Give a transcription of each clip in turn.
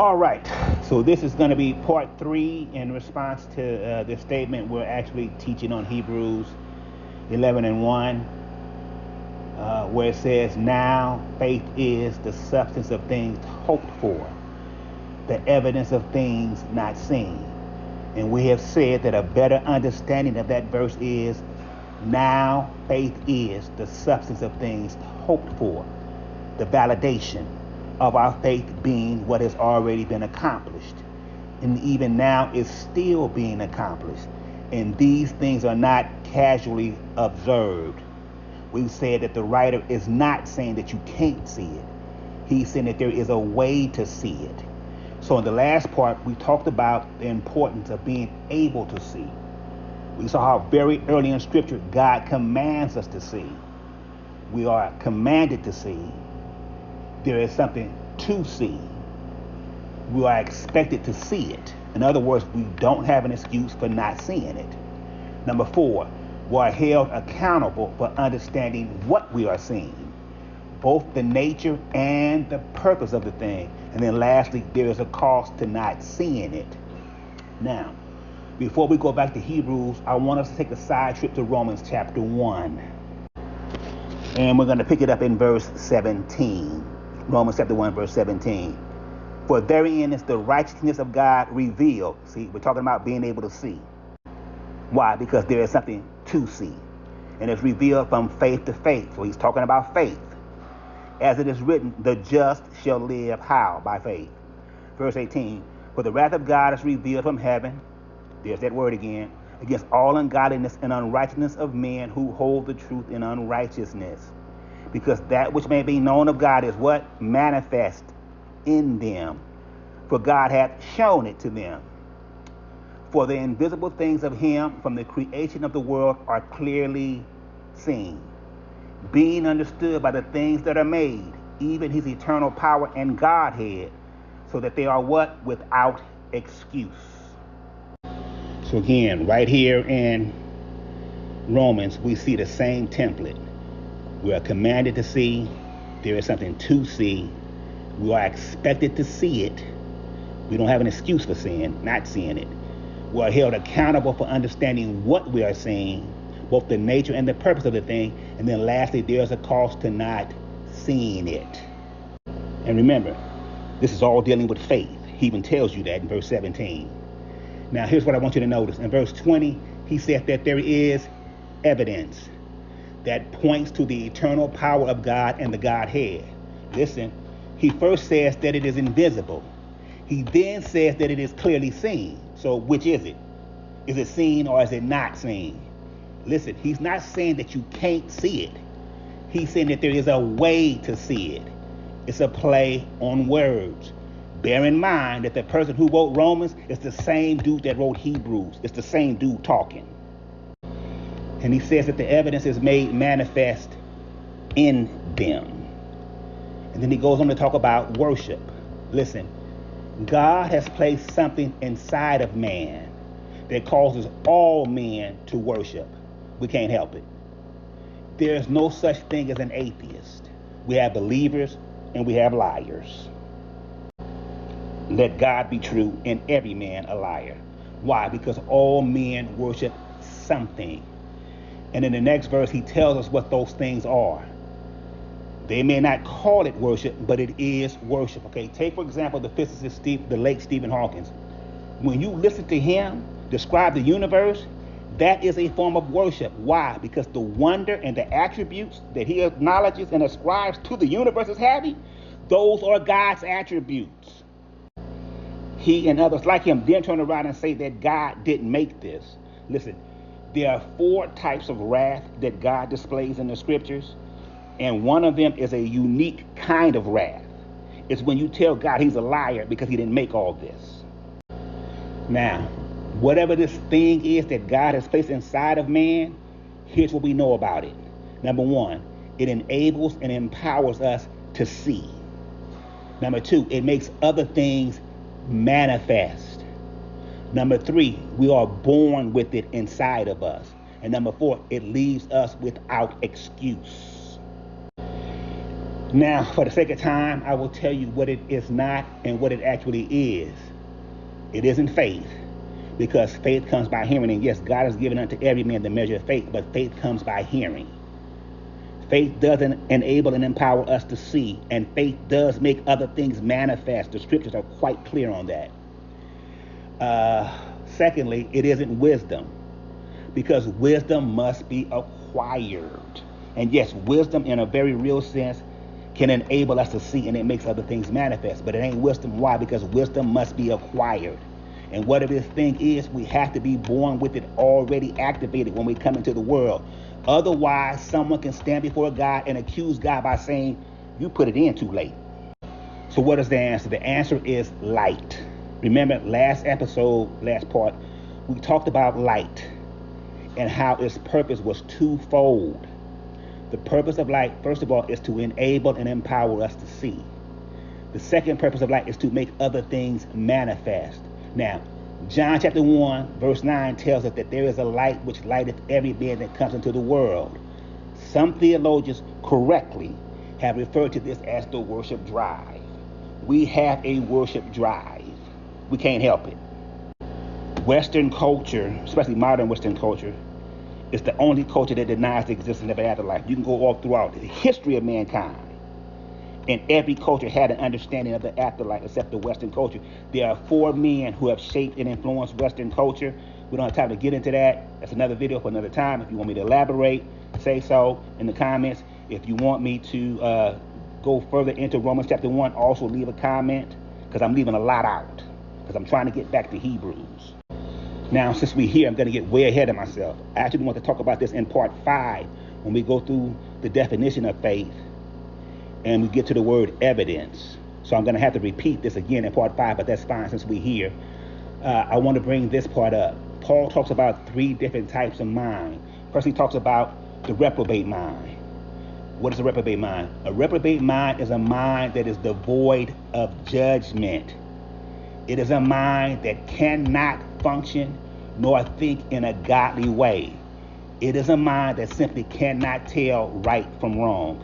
All right, so this is going to be part 3 in response to the statement we're actually teaching on Hebrews 11 and 1, where it says, now faith is the substance of things hoped for, the evidence of things not seen. And we have said that a better understanding of that verse is, now faith is the substance of things hoped for, the validation of our faith being what has already been accomplished, and even now is still being accomplished. And these things are not casually observed. We've said that the writer is not saying that you can't see it. He's saying that there is a way to see it. So in the last part, we talked about the importance of being able to see. We saw how very early in Scripture, God commands us to see. We are commanded to see. There is something to see. We are expected to see it. In other words, we don't have an excuse for not seeing it. Number 4, we are held accountable for understanding what we are seeing, both the nature and the purpose of the thing. And then lastly, there is a cost to not seeing it. Now, before we go back to Hebrews, I want us to take a side trip to Romans chapter 1. And we're going to pick it up in verse 17. Romans chapter 1, verse 17. For therein is the righteousness of God revealed. See, we're talking about being able to see. Why? Because there is something to see. And it's revealed from faith to faith. So he's talking about faith. As it is written, the just shall live how? By faith. Verse 18. For the wrath of God is revealed from heaven. There's that word again. Against all ungodliness and unrighteousness of men who hold the truth in unrighteousness. Because that which may be known of God is what? Manifest in them. For God hath shown it to them. For the invisible things of him from the creation of the world are clearly seen, being understood by the things that are made, even his eternal power and Godhead, so that they are what? Without excuse. So again, right here in Romans, we see the same template. We are commanded to see. There is something to see. We are expected to see it. We don't have an excuse for not seeing it. We are held accountable for understanding what we are seeing, both the nature and the purpose of the thing. And then lastly, there's a cost to not seeing it. And remember, this is all dealing with faith. He even tells you that in verse 17. Now, here's what I want you to notice. In verse 20, he said that there is evidence that points to the eternal power of God and the Godhead. Listen, he first says that it is invisible. He then says that it is clearly seen. So which is it? Is it seen or is it not seen? Listen, he's not saying that you can't see it. He's saying that there is a way to see it. It's a play on words. Bear in mind that the person who wrote Romans is the same dude that wrote Hebrews. It's the same dude talking. And he says that the evidence is made manifest in them. And then he goes on to talk about worship. Listen, God has placed something inside of man that causes all men to worship. We can't help it. There is no such thing as an atheist. We have believers and we have liars. Let God be true and every man a liar. Why? Because all men worship something. And in the next verse, he tells us what those things are. They may not call it worship, but it is worship. Okay, take for example the physicist, the late Stephen Hawking. When you listen to him describe the universe, that is a form of worship. Why? Because the wonder and the attributes that he acknowledges and ascribes to the universe as having, those are God's attributes. He and others like him then turn around and say that God didn't make this. Listen, there are 4 types of wrath that God displays in the scriptures, and one of them is a unique kind of wrath. It's when you tell God he's a liar because he didn't make all this. Now, whatever this thing is that God has placed inside of man, here's what we know about it. Number 1, it enables and empowers us to see. Number 2, it makes other things manifest. Number 3, we are born with it inside of us. And number 4, it leaves us without excuse. Now, for the sake of time, I will tell you what it is not and what it actually is. It isn't faith, because faith comes by hearing. And yes, God has given unto every man the measure of faith, but faith comes by hearing. Faith doesn't enable and empower us to see, and faith does make other things manifest. The scriptures are quite clear on that. Secondly, it isn't wisdom, because wisdom must be acquired. And yes, wisdom in a very real sense can enable us to see, and it makes other things manifest. But it ain't wisdom. Why? Because wisdom must be acquired. And whatever this thing is, we have to be born with it already activated when we come into the world. Otherwise, someone can stand before God and accuse God by saying, you put it in too late. So what is the answer? The answer is light. Remember, last part, we talked about light and how its purpose was twofold. The purpose of light, first of all, is to enable and empower us to see. The second purpose of light is to make other things manifest. Now, John chapter 1, verse 9 tells us that there is a light which lighteth every man that comes into the world. Some theologians correctly have referred to this as the worship drive. We have a worship drive. We can't help it. Western culture, especially modern Western culture, is the only culture that denies the existence of an afterlife. You can go all throughout the history of mankind, and every culture had an understanding of the afterlife except the Western culture. There are 4 men who have shaped and influenced Western culture. We don't have time to get into that. That's another video for another time. If you want me to elaborate, say so in the comments. If you want me to go further into Romans chapter 1, also leave a comment, because I'm leaving a lot out, because I'm trying to get back to Hebrews. Now, since we're here, I'm going to get way ahead of myself. I actually want to talk about this in part 5 when we go through the definition of faith and we get to the word evidence. So I'm going to have to repeat this again in part 5, but that's fine since we're here. I want to bring this part up. Paul talks about 3 different types of mind. First, he talks about the reprobate mind. What is a reprobate mind? A reprobate mind is a mind that is devoid of judgment. It is a mind that cannot function nor think in a godly way. It is a mind that simply cannot tell right from wrong.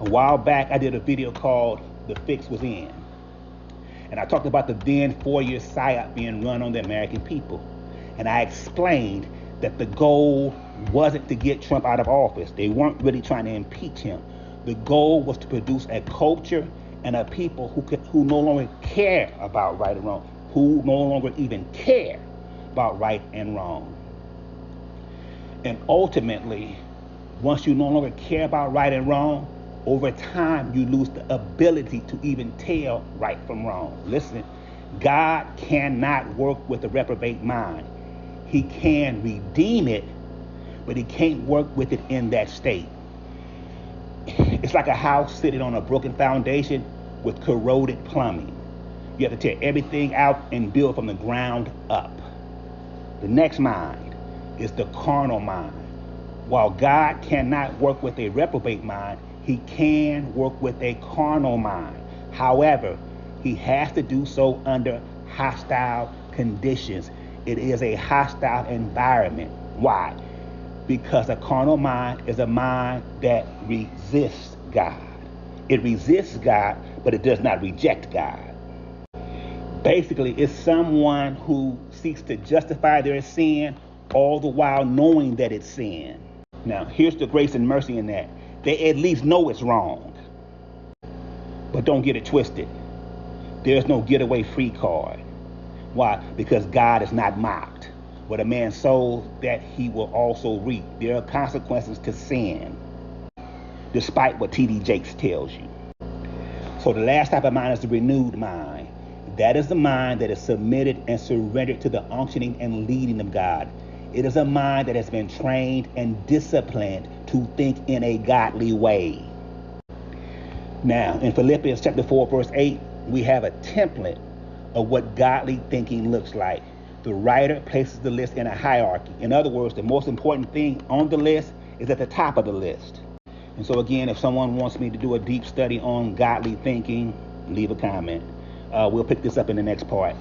A while back, I did a video called The Fix Was In. And I talked about the then 4-year PSYOP being run on the American people. And I explained that the goal wasn't to get Trump out of office. They weren't really trying to impeach him. The goal was to produce a culture and a people who no longer care about right and wrong, who no longer even care about right and wrong. And ultimately, once you no longer care about right and wrong, over time you lose the ability to even tell right from wrong. Listen, God cannot work with a reprobate mind. He can redeem it, but he can't work with it in that state. It's like a house sitting on a broken foundation with corroded plumbing. You have to tear everything out and build from the ground up. The next mind is the carnal mind. While God cannot work with a reprobate mind, he can work with a carnal mind. However, he has to do so under hostile conditions. It is a hostile environment. Why? Because a carnal mind is a mind that resists God. It resists God, but it does not reject God. Basically, it's someone who seeks to justify their sin all the while knowing that it's sin. Now, here's the grace and mercy in that. They at least know it's wrong. But don't get it twisted. There's no getaway free card. Why? Because God is not mocked. What a man sows, that he will also reap. There are consequences to sin, despite what T.D. Jakes tells you. So the last type of mind is the renewed mind. That is the mind that is submitted and surrendered to the unctioning and leading of God. It is a mind that has been trained and disciplined to think in a godly way. Now, in Philippians chapter 4, verse 8, we have a template of what godly thinking looks like. The writer places the list in a hierarchy. In other words, the most important thing on the list is at the top of the list. And so again, if someone wants me to do a deep study on godly thinking, leave a comment. We'll pick this up in the next part.